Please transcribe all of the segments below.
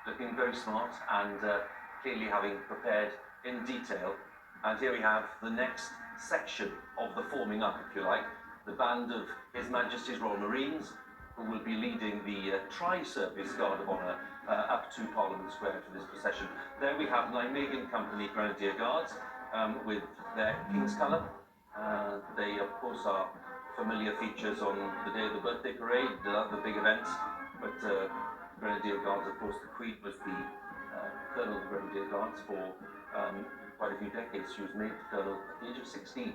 looking very smart and clearly having prepared in detail. And here we have the next section of the forming up, if you like, the band of His Majesty's Royal Marines, who will be leading the Tri-Service Guard of Honour up to Parliament Square for this procession. There we have Nijmegen Company Grenadier Guards with their King's Colour. They, of course, are familiar features on the day of the birthday parade, the other big events, but Grenadier Guards, of course, the Queen was the Colonel of the Grenadier Guards for quite a few decades. She was made Colonel at the age of 16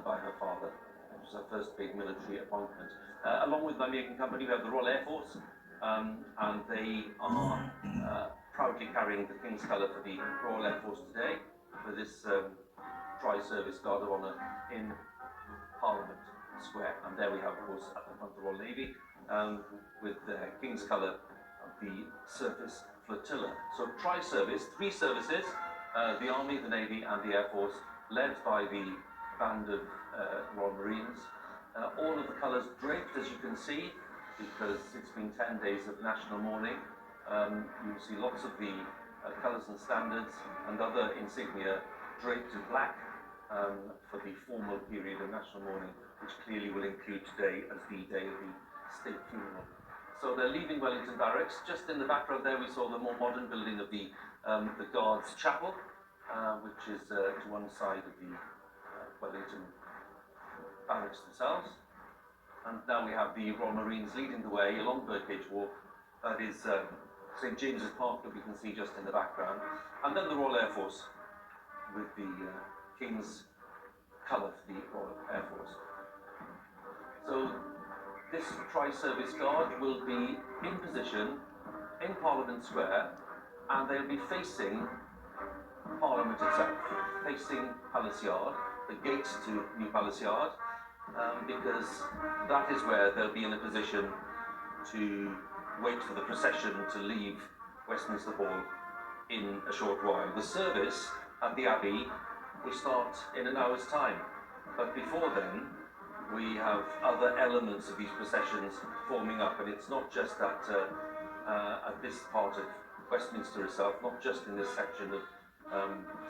by her father. It was her first big military appointment. Along with Nijmegen Company, we have the Royal Air Force, and they are proudly carrying the King's Colour for the Royal Air Force today, for this Tri-Service Guard of Honour in Parliament Square. And there we have, of course, at the front the Royal Navy, with the King's Colour of the Surface Flotilla. So Tri-Service, 3 services, the Army, the Navy and the Air Force, led by the band of Royal Marines. All of the colours draped, as you can see, because it's been 10 days of national mourning. You'll see lots of the colours and standards and other insignia draped in black for the formal period of national mourning, which clearly will include today as the day of the state funeral. So they're leaving Wellington Barracks. Just in the background there we saw the more modern building of the Guards Chapel, which is to one side of the Wellington Barracks themselves. And now we have the Royal Marines leading the way along Birdcage Walk. That is St James's Park that we can see just in the background. And then the Royal Air Force with the King's Colour for the Royal Air Force. So this Tri-Service Guard will be in position in Parliament Square, and they'll be facing Parliament itself, facing Palace Yard, the gates to New Palace Yard, because that is where they'll be in a position to wait for the procession to leave Westminster Hall in a short while. The service at the Abbey will start in an hour's time, but before then we have other elements of these processions forming up, and it's not just at this part of Westminster itself, not just in this section of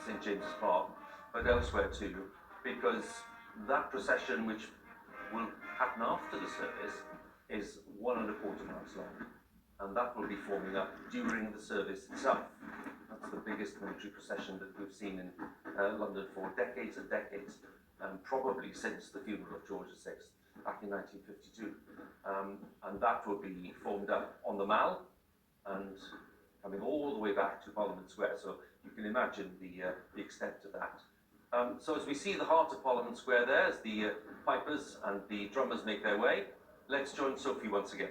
St James's Park, but elsewhere too, because that procession, which will happen after the service, is 1¼ miles long, and that will be forming up during the service itself. That's the biggest military procession that we've seen in London for decades and decades, probably since the funeral of George VI back in 1952. And that will be formed up on the Mall and coming all the way back to Parliament Square. So you can imagine the extent of that. So as we see the heart of Parliament Square there, as the pipers and the drummers make their way, let's join Sophie once again.